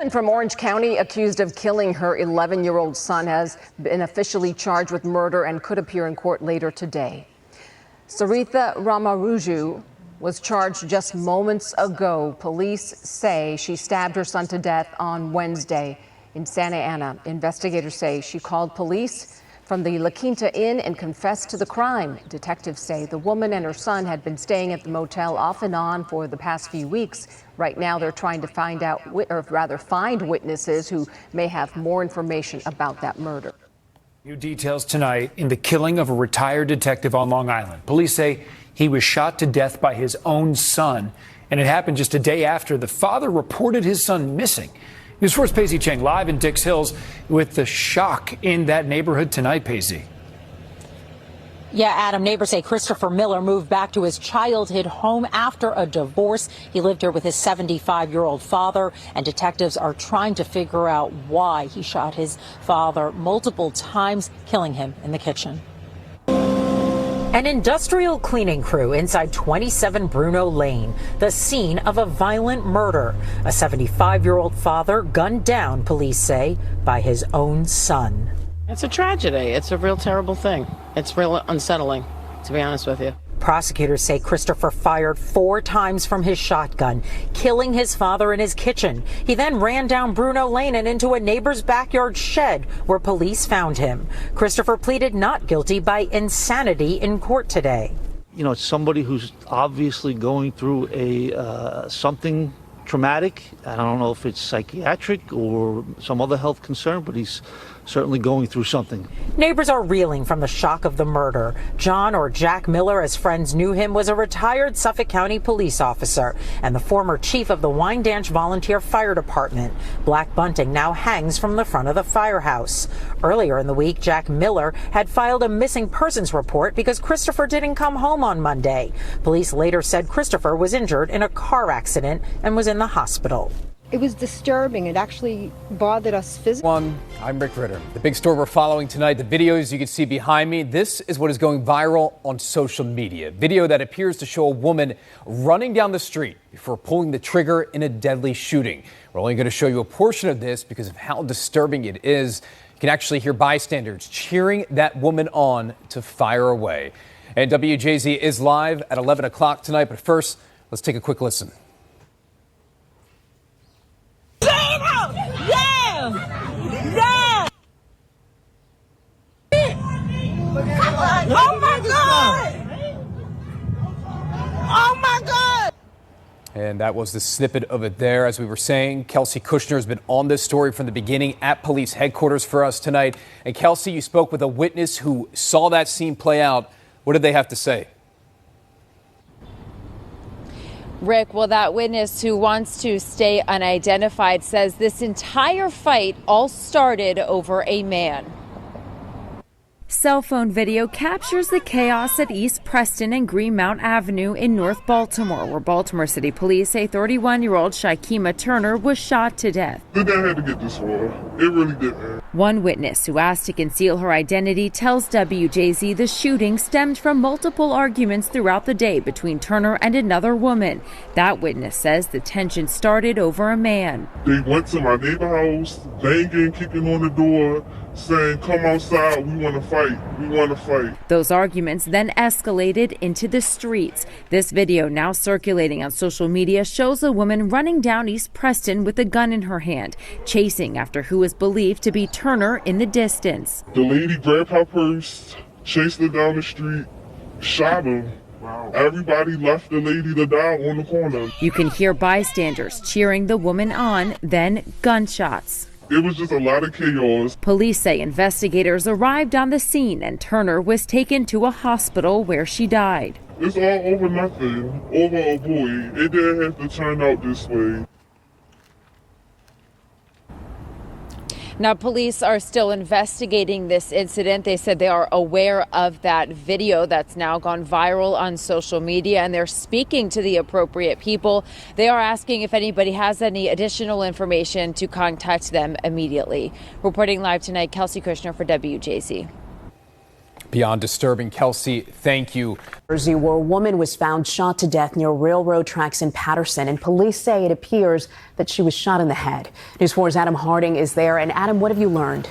And from Orange County, accused of killing her 11-year-old son, has been officially charged with murder and could appear in court later today. Saritha Ramaruju was charged just moments ago. Police say she stabbed her son to death on Wednesday in Santa Ana. Investigators say she called police from the La Quinta Inn and confessed to the crime. Detectives say the woman and her son had been staying at the motel off and on for the past few weeks. Right now, they're trying to find witnesses who may have more information about that murder. New details tonight in the killing of a retired detective on Long Island. Police say he was shot to death by his own son, and it happened just a day after the father reported his son missing. News 4's Paisley Cheng live in Dix Hills with the shock in that neighborhood tonight, Paisley. Yeah, Adam, neighbors say Christopher Miller moved back to his childhood home after a divorce. He lived here with his 75-year-old father, and detectives are trying to figure out why he shot his father multiple times, killing him in the kitchen. An industrial cleaning crew inside 27 Bruno Lane, the scene of a violent murder. A 75-year-old father gunned down, police say, by his own son. It's a tragedy. It's a real terrible thing. It's real unsettling, to be honest with you. Prosecutors say Christopher fired 4 times from his shotgun, killing his father in his kitchen. He then ran down Bruno Lane and into a neighbor's backyard shed where police found him. Christopher pleaded not guilty by insanity in court today. You know, it's somebody who's obviously going through something traumatic. I don't know if it's psychiatric or some other health concern, but he's certainly going through something. Neighbors are reeling from the shock of the murder. John, or Jack Miller, as friends knew him, was a retired Suffolk County police officer and the former chief of the Wyandanch Volunteer Fire Department. Black bunting now hangs from the front of the firehouse. Earlier in the week, Jack Miller had filed a missing persons report because Christopher didn't come home on Monday. Police later said Christopher was injured in a car accident and was in the hospital. It was disturbing. It actually bothered us physically. I'm Rick Ritter. The big story we're following tonight, the videos you can see behind me, this is what is going viral on social media. Video that appears to show a woman running down the street before pulling the trigger in a deadly shooting. We're only going to show you a portion of this because of how disturbing it is. You can actually hear bystanders cheering that woman on to fire away. And WJZ is live at 11 o'clock tonight, but first, let's take a quick listen. Oh my God! Oh my God! And that was the snippet of it there. As we were saying, Kelsey Kushner has been on this story from the beginning at police headquarters for us tonight. And Kelsey, you spoke with a witness who saw that scene play out. What did they have to say? Rick, well, that witness who wants to stay unidentified says this entire fight all started over a man. Cell phone video captures the chaos at East Preston and Greenmount Avenue in North Baltimore, where Baltimore City Police say 31-year-old Shaikima Turner was shot to death. The guy had to get this far. It really didn't. One witness who asked to conceal her identity tells WJZ the shooting stemmed from multiple arguments throughout the day between Turner and another woman. That witness says the tension started over a man. They went to my neighbor's house, banging, kicking on the door, saying, "Come outside, we want to fight, we want to fight." Those arguments then escalated into the streets. This video, now circulating on social media, shows a woman running down East Preston with a gun in her hand, chasing after who is believed to be Turner in the distance. The lady grabbed her purse, chased her down the street, shot her. Wow. Everybody left the lady to die on the corner. You can hear bystanders cheering the woman on, then gunshots. It was just a lot of chaos. Police say investigators arrived on the scene and Turner was taken to a hospital where she died. It's all over nothing, over a boy. It didn't have to turn out this way. Now, police are still investigating this incident. They said they are aware of that video that's now gone viral on social media, and they're speaking to the appropriate people. They are asking if anybody has any additional information to contact them immediately. Reporting live tonight, Kelsey Kushner for WJZ. Beyond disturbing, Kelsey, thank you. Jersey, where a woman was found shot to death near railroad tracks in Paterson, and police say it appears that she was shot in the head. News 4's Adam Harding is there. And Adam, what have you learned?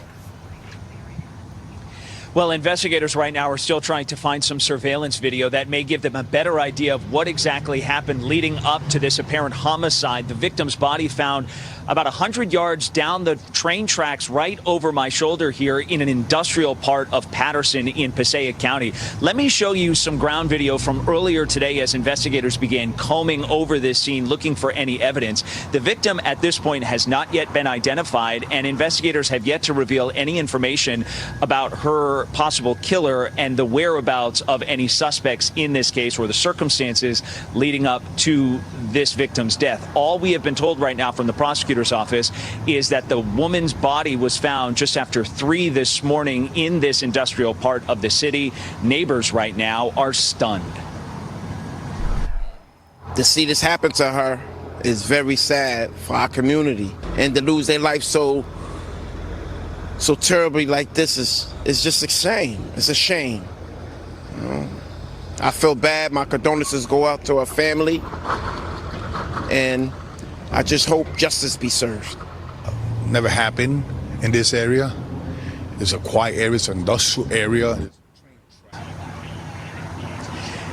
Well, investigators right now are still trying to find some surveillance video that may give them a better idea of what exactly happened leading up to this apparent homicide. The victim's body found about 100 yards down the train tracks right over my shoulder here in an industrial part of Paterson in Passaic County. Let me show you some ground video from earlier today as investigators began combing over this scene looking for any evidence. The victim at this point has not yet been identified, and investigators have yet to reveal any information about her possible killer and the whereabouts of any suspects in this case or the circumstances leading up to this victim's death. All we have been told right now from the prosecutor's office is that the woman's body was found just after 3 this morning in this industrial part of the city. Neighbors right now are stunned. To see this happen to her is very sad for our community, and to lose their life so terribly like this is just a shame. It's a shame. You know? I feel bad. My condolences go out to her family, and I just hope justice be served. Never happened in this area. It's a quiet area. It's an industrial area.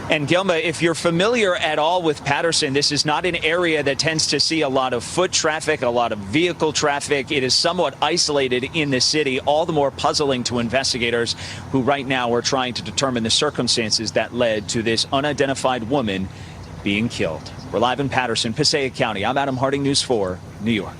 And Gilma, if you're familiar at all with Paterson, this is not an area that tends to see a lot of foot traffic, a lot of vehicle traffic. It is somewhat isolated in the city, all the more puzzling to investigators who right now are trying to determine the circumstances that led to this unidentified woman being killed. We're live in Paterson, Passaic County. I'm Adam Harding, News 4, New York.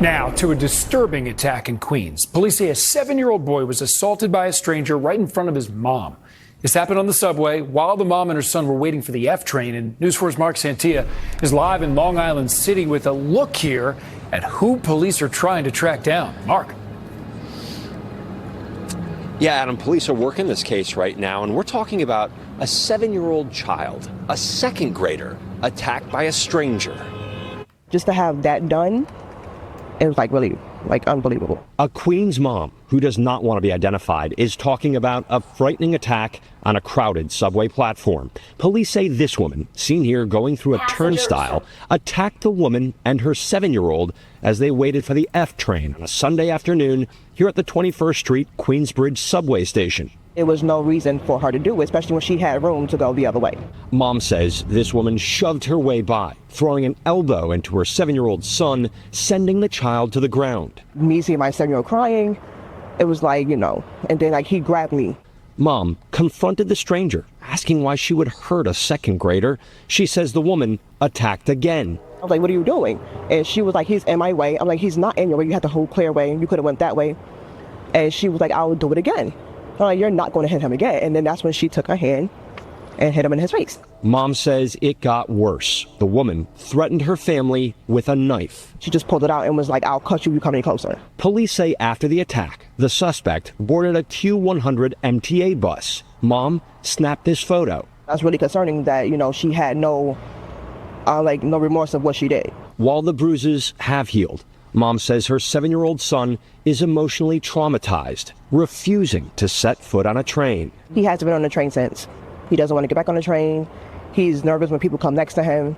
Now to a disturbing attack in Queens. Police say a 7-year-old boy was assaulted by a stranger right in front of his mom. This happened on the subway while the mom and her son were waiting for the F train. And News 4's Mark Santia is live in Long Island City with a look here at who police are trying to track down. Mark. Yeah, Adam, police are working this case right now, and we're talking about a 7-year-old child, a second grader, attacked by a stranger. Just to have that done, it was really unbelievable. A Queens mom who does not want to be identified is talking about a frightening attack on a crowded subway platform. Police say this woman, seen here going through a turnstile, attacked the woman and her 7-year-old as they waited for the F train on a Sunday afternoon here at the 21st Street Queensbridge subway station. It was no reason for her to do it, especially when she had room to go the other way. Mom says this woman shoved her way by, throwing an elbow into her 7-year-old son, sending the child to the ground. Me seeing my 7-year-old crying, it was and then he grabbed me. Mom confronted the stranger, asking why she would hurt a second grader. She says the woman attacked again. I was like, what are you doing? And she was like, he's in my way. I'm like, he's not in your way. You had the whole clear way. You could have went that way. And she was like, I'll do it again. I'm like, you're not going to hit him again. And then that's when she took her hand and hit him in his face. Mom says it got worse. The woman threatened her family with a knife. She just pulled it out and was like, I'll cut you, you come any closer. Police say after the attack, the suspect boarded a Q100 MTA bus. Mom snapped this photo. That's really concerning that, she had no remorse of what she did. While the bruises have healed, Mom says her 7-year-old son is emotionally traumatized, refusing to set foot on a train. He hasn't been on the train since. He doesn't want to get back on the train. He's nervous when people come next to him.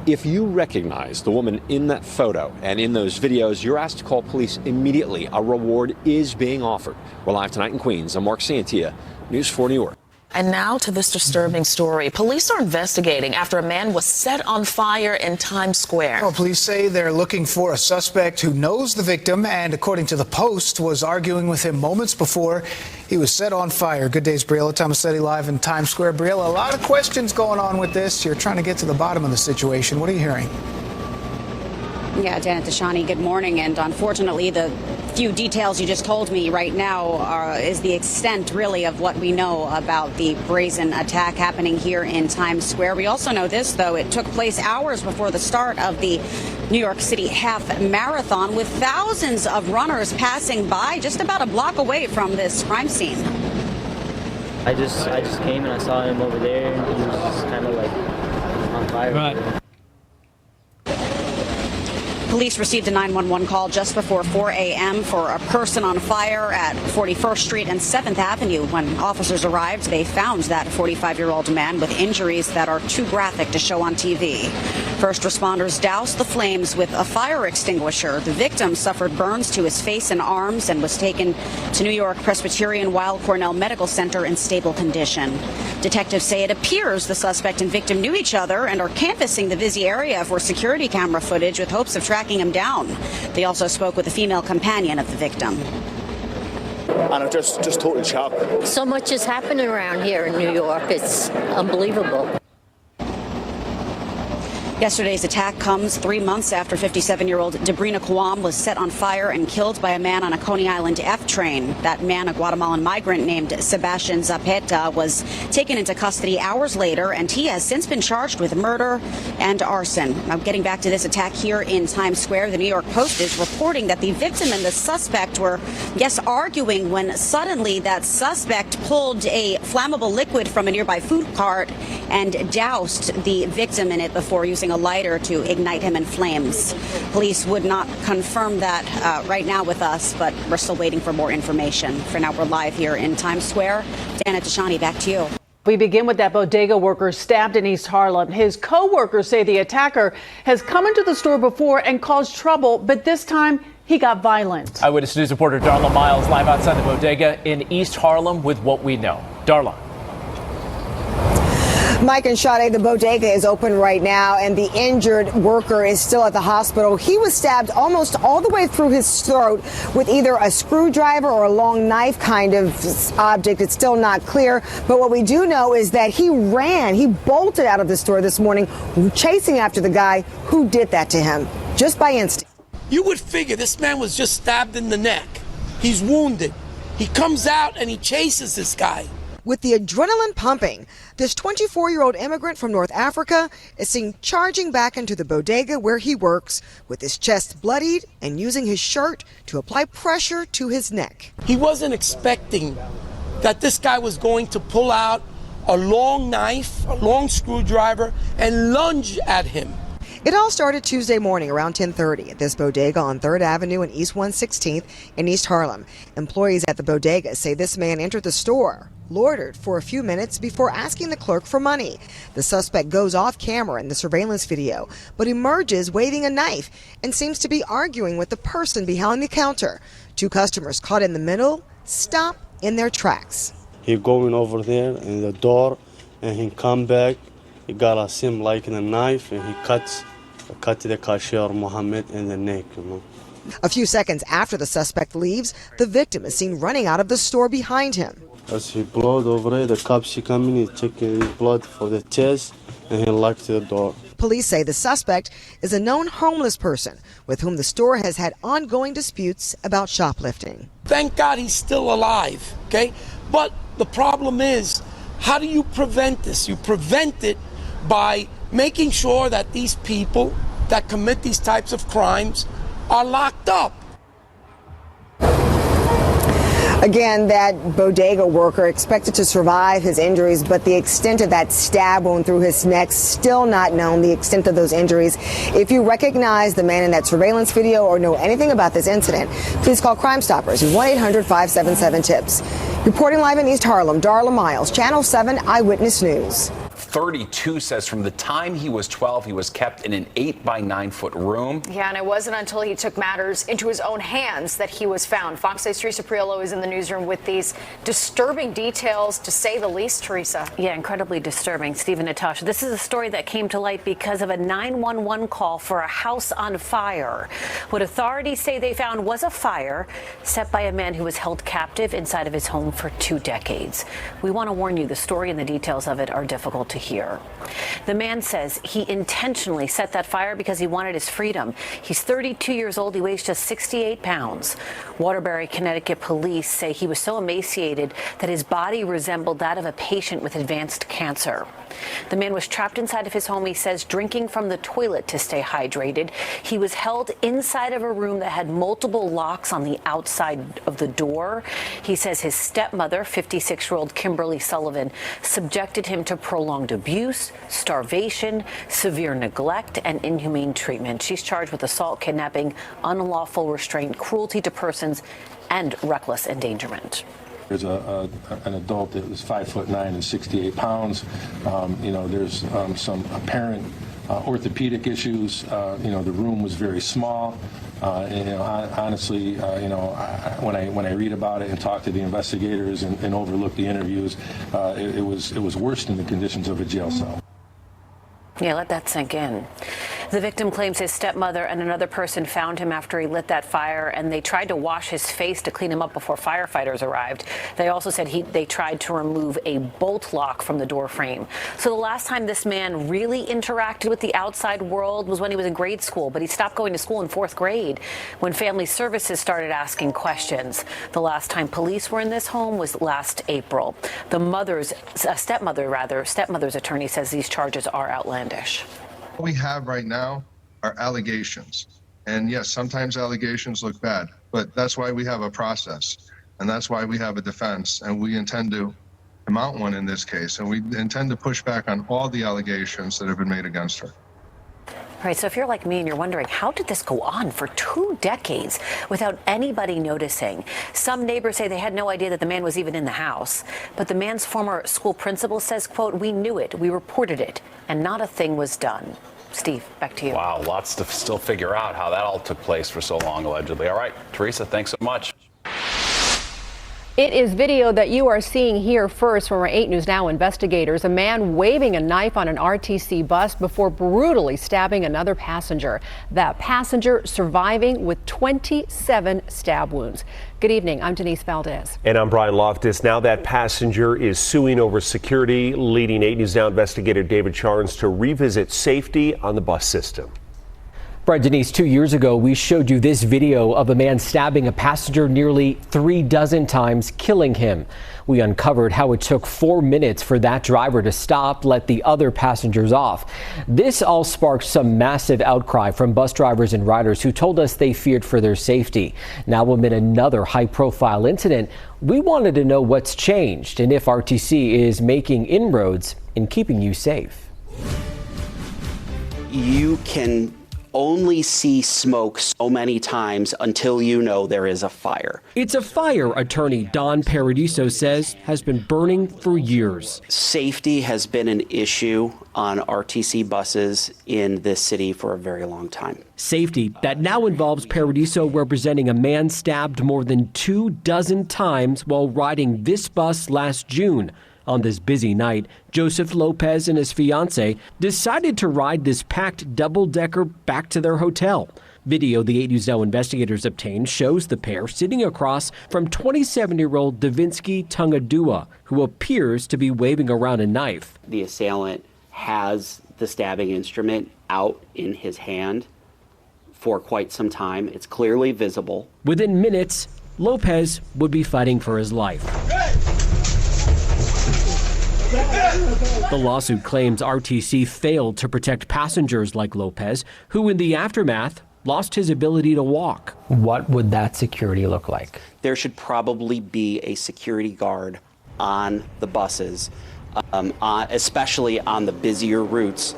If you recognize the woman in that photo and in those videos, you're asked to call police immediately. A reward is being offered. We're live tonight in Queens. I'm Mark Santia, News 4 New York. And now to this disturbing story. Police are investigating after a man was set on fire in Times Square. Well, police say they're looking for a suspect who knows the victim and, according to the Post, was arguing with him moments before he was set on fire. Good day's Briella Tomasetti live in Times Square. Briella, a lot of questions going on with this. You're trying to get to the bottom of the situation. What are you hearing? Yeah, Janet Deshani, good morning. And unfortunately, the few details you just told me right now is the extent, really, of what we know about the brazen attack happening here in Times Square. We also know this, though. It took place hours before the start of the New York City half marathon, with thousands of runners passing by just about a block away from this crime scene. I just came and I saw him over there, and he was just kind of on fire. Right. Police received a 911 call just before 4 a.m. for a person on fire at 41st Street and 7th Avenue. When officers arrived, they found that 45-year-old man with injuries that are too graphic to show on TV. First responders doused the flames with a fire extinguisher. The victim suffered burns to his face and arms and was taken to New York Presbyterian Weill Cornell Medical Center in stable condition. Detectives say it appears the suspect and victim knew each other and are canvassing the busy area for security camera footage with hopes of tracking him down. They also spoke with a female companion of the victim. And I'm just totally shocked. So much is happening around here in New York. It's unbelievable. Yesterday's attack comes 3 months after 57-year-old Debrina Kwam was set on fire and killed by a man on a Coney Island F train. That man, a Guatemalan migrant named Sebastian Zapeta, was taken into custody hours later, and he has since been charged with murder and arson. Now, getting back to this attack here in Times Square, the New York Post is reporting that the victim and the suspect were, yes, arguing when suddenly that suspect pulled a flammable liquid from a nearby food cart and doused the victim in it before using a lighter to ignite him in flames. Police would not confirm that right now with us, but we're still waiting for more information. For now, we're live here in Times Square. Dana Tashani, back to you. We begin with that bodega worker stabbed in East Harlem. His co-workers say the attacker has come into the store before and caused trouble, but this time he got violent. Eyewitness News reporter Darla Miles live outside the bodega in East Harlem with what we know. Darla. Mike and Sade, the bodega is open right now, and the injured worker is still at the hospital. He was stabbed almost all the way through his throat with either a screwdriver or a long knife kind of object. It's still not clear, but what we do know is that he bolted out of the store this morning, chasing after the guy who did that to him, just by instinct. You would figure this man was just stabbed in the neck. He's wounded. He comes out and he chases this guy. With the adrenaline pumping, this 24-year-old immigrant from North Africa is seen charging back into the bodega where he works with his chest bloodied and using his shirt to apply pressure to his neck. He wasn't expecting that this guy was going to pull out a long knife, a long screwdriver, and lunge at him. It all started Tuesday morning around 10:30 at this bodega on 3rd Avenue and East 116th in East Harlem. Employees at the bodega say this man entered the store, loitered for a few minutes before asking the clerk for money. The suspect goes off camera in the surveillance video, but emerges waving a knife and seems to be arguing with the person behind the counter. Two customers caught in the middle stop in their tracks. He going over there in the door and he come back. He got a sim like in a knife and he cut the cashier Mohammed in the neck, A few seconds after the suspect leaves, the victim is seen running out of the store behind him. As he blood over there, the cops he coming, he checking his blood for the chest and he locked the door. Police say the suspect is a known homeless person with whom the store has had ongoing disputes about shoplifting. Thank God he's still alive, okay? But the problem is, how do you prevent this? You prevent it by making sure that these people that commit these types of crimes are locked up. Again, that bodega worker expected to survive his injuries, but the extent of that stab wound through his neck still not known, the extent of those injuries. If you recognize the man in that surveillance video or know anything about this incident, please call Crime Stoppers at 1-800-577-TIPS. Reporting live in East Harlem, Darla Miles, Channel 7 Eyewitness News. 32 says from the time he was 12, he was kept in an 8 by 9 foot room. Yeah, and it wasn't until he took matters into his own hands that he was found. Fox 8's Teresa Priolo is in the newsroom with these disturbing details, to say the least, Teresa. Yeah, incredibly disturbing. Steve and Natasha, this is a story that came to light because of a 911 call for a house on fire. What authorities say they found was a fire set by a man who was held captive inside of his home for 2 decades. We want to warn you, the story and the details of it are difficult to hear. The man says he intentionally set that fire because he wanted his freedom. He's 32 years old. He weighs just 68 pounds. Waterbury, Connecticut police say he was so emaciated that his body resembled that of a patient with advanced cancer. The man was trapped inside of his home, he says, drinking from the toilet to stay hydrated. He was held inside of a room that had multiple locks on the outside of the door. He says his stepmother, 56-year-old Kimberly Sullivan, subjected him to prolonged prolonged abuse, starvation, severe neglect, and inhumane treatment. She's charged with assault, kidnapping, unlawful restraint, cruelty to persons, and reckless endangerment. There's an adult that was 5'9" and 68 pounds. There's some apparent orthopedic issues. The room was very small. Honestly, when I read about it and talk to the investigators and overlook the interviews, it was worse than the conditions of a jail cell. Yeah, let that sink in. The victim claims his stepmother and another person found him after he lit that fire, and they tried to wash his face to clean him up before firefighters arrived. They also said they tried to remove a bolt lock from the door frame. So the last time this man really interacted with the outside world was when he was in grade school, but he stopped going to school in 4th grade when family services started asking questions. The last time police were in this home was last April. The stepmother's attorney says these charges are outlandish. What we have right now are allegations. And yes, sometimes allegations look bad, but that's why we have a process. And that's why we have a defense. And we intend to mount one in this case. And we intend to push back on all the allegations that have been made against her. Right, so if you're like me and you're wondering, how did this go on for 2 decades without anybody noticing? Some neighbors say they had no idea that the man was even in the house. But the man's former school principal says, quote, "We knew it, we reported it, and not a thing was done." Steve, back to you. Wow, lots to still figure out how that all took place for so long, allegedly. All right, Teresa, thanks so much. It is video that you are seeing here first from our 8 News Now investigators. A man waving a knife on an RTC bus before brutally stabbing another passenger. That passenger surviving with 27 stab wounds. Good evening. I'm Denise Valdez. And I'm Brian Loftus. Now that passenger is suing over security, leading 8 News Now investigator David Charnes to revisit safety on the bus system. Right, Denise, 2 years ago, we showed you this video of a man stabbing a passenger nearly 3 dozen times, killing him. We uncovered how it took 4 minutes for that driver to stop, let the other passengers off. This all sparked some massive outcry from bus drivers and riders who told us they feared for their safety. Now amid another high-profile incident, we wanted to know what's changed and if RTC is making inroads in keeping you safe. You can only see smoke so many times until you know there is a fire. It's a fire, attorney Don Paradiso says, has been burning for years. Safety has been an issue on RTC buses in this city for a very long time. Safety that now involves Paradiso representing a man stabbed more than 2 dozen times while riding this bus last June. On this busy night, Joseph Lopez and his fiancée decided to ride this packed double-decker back to their hotel. Video the 8 News Now investigators obtained shows the pair sitting across from 27-year-old Davinsky Tungadua, who appears to be waving around a knife. The assailant has the stabbing instrument out in his hand for quite some time. It's clearly visible. Within minutes, Lopez would be fighting for his life. The lawsuit claims RTC failed to protect passengers like Lopez, who in the aftermath lost his ability to walk. What would that security look like? There should probably be a security guard on the buses, especially on the busier routes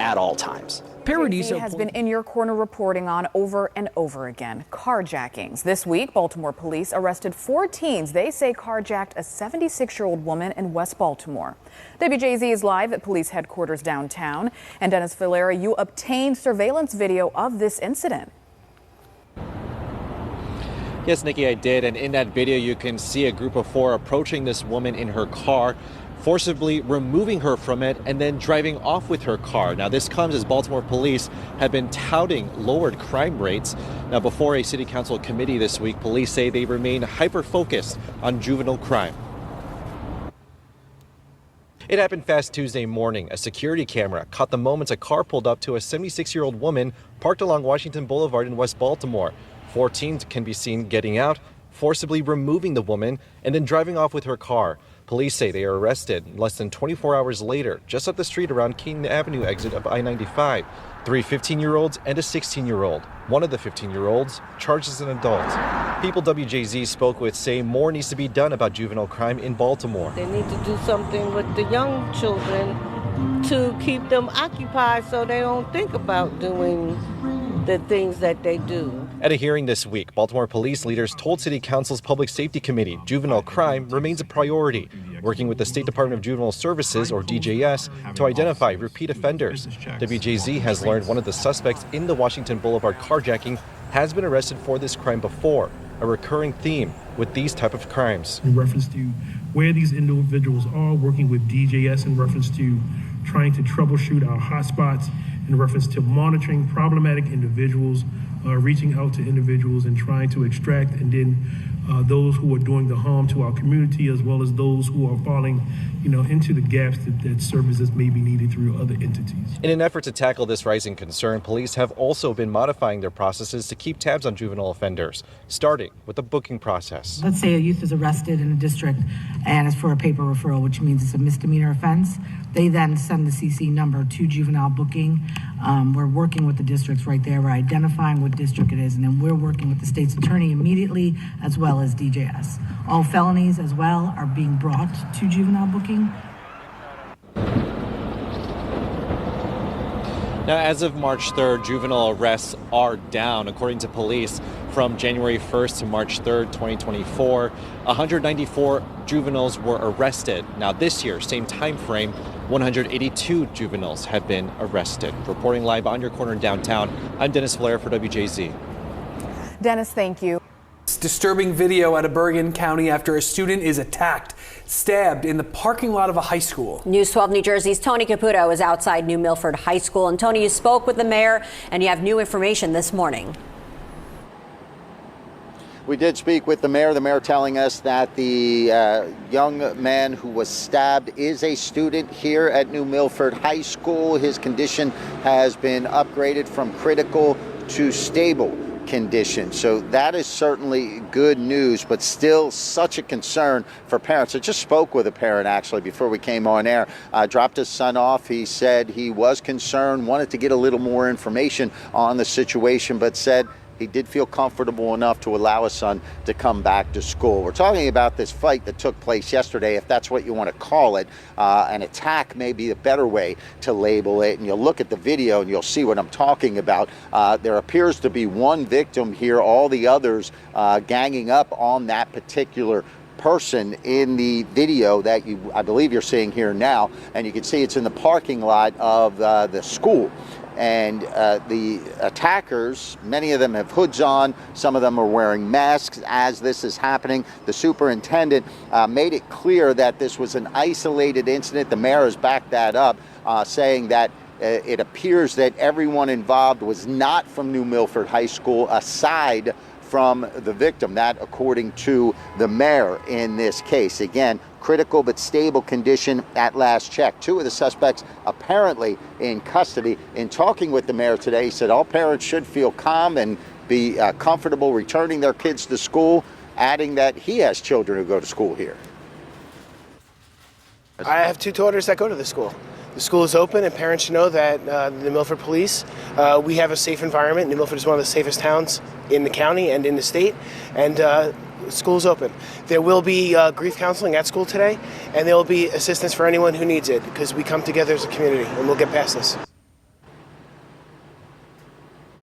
at all times. Paradiso has been in your corner reporting on over and over again carjackings. This week, Baltimore police arrested 4 teens they say carjacked a 76-year-old woman in West Baltimore. WJZ is live at police headquarters downtown. And Dennis Valera, you obtained surveillance video of this incident. Yes, Nikki, I did. And in that video, you can see a group of 4 approaching this woman in her car, forcibly removing her from it and then driving off with her car. Now, this comes as Baltimore police have been touting lowered crime rates. Now, before a city council committee this week, police say they remain hyper-focused on juvenile crime. It happened fast Tuesday morning. A security camera caught the moments a car pulled up to a 76-year-old woman parked along Washington Boulevard in West Baltimore. 4 teens can be seen getting out, forcibly removing the woman, and then driving off with her car. Police say they are arrested less than 24 hours later, just up the street around Keene Avenue exit of I-95. 3 15-year-olds and a 16-year-old. One of the 15-year-olds charged as an adult. People WJZ spoke with say more needs to be done about juvenile crime in Baltimore. They need to do something with the young children to keep them occupied so they don't think about doing the things that they do. At a hearing this week, Baltimore police leaders told City Council's Public Safety Committee juvenile crime remains a priority, working with the State Department of Juvenile Services, or DJS, to identify repeat offenders. WJZ has learned one of the suspects in the Washington Boulevard carjacking has been arrested for this crime before, a recurring theme with these type of crimes. In reference to where these individuals are, working with DJS in reference to trying to troubleshoot our hotspots, in reference to monitoring problematic individuals, reaching out to individuals and trying to extract, and then those who are doing the harm to our community, as well as those who are falling, into the gaps that services may be needed through other entities. In an effort to tackle this rising concern, police have also been modifying their processes to keep tabs on juvenile offenders, starting with the booking process. Let's say a youth is arrested in a district and it's for a paper referral, which means it's a misdemeanor offense. They then send the CC number to juvenile booking. We're working with the districts right there. We're identifying what district it is, and then we're working with the state's attorney immediately, as well as DJS. All felonies as well are being brought to juvenile booking. Now, as of March 3rd, juvenile arrests are down. According to police, from January 1st to March 3rd, 2024, 194 juveniles were arrested. Now, this year, same time frame, 182 juveniles have been arrested. Reporting live on your corner in downtown, I'm Dennis Blair for WJZ. Dennis, thank you. Disturbing video out of Bergen County after a student is attacked, stabbed in the parking lot of a high school. News 12 New Jersey's Tony Caputo is outside New Milford High School. And Tony, you spoke with the mayor and you have new information this morning. We did speak with the mayor telling us that the young man who was stabbed is a student here at New Milford High School. His condition has been upgraded from critical to stable condition. So that is certainly good news, but still such a concern for parents. I just spoke with a parent actually before we came on air, dropped his son off. He said he was concerned, wanted to get a little more information on the situation, but said he did feel comfortable enough to allow his son to come back to school. We're talking about this fight that took place yesterday, if that's what you want to call it. An attack may be a better way to label it. And you'll look at the video and you'll see what I'm talking about. There appears to be one victim here, all the others ganging up on that particular person in the video that I believe you're seeing here now. And you can see it's in the parking lot of the school. And the attackers, many of them have hoods on, some of them are wearing masks as this is happening. The superintendent made it clear that this was an isolated incident. The mayor has backed that up, saying that it appears that everyone involved was not from New Milford High School, aside from the victim. That, according to the mayor in this case. Again, critical but stable condition at last check. Two of the suspects apparently in custody. In talking with the mayor today, he said all parents should feel calm and be comfortable returning their kids to school, adding that he has children who go to school here. I have two daughters that go to the school. The school is open, and parents should know that the Milford Police, we have a safe environment. New Milford is one of the safest towns in the county and in the state, and school's open. There will be grief counseling at school today, and there will be assistance for anyone who needs it, because we come together as a community, and we'll get past this.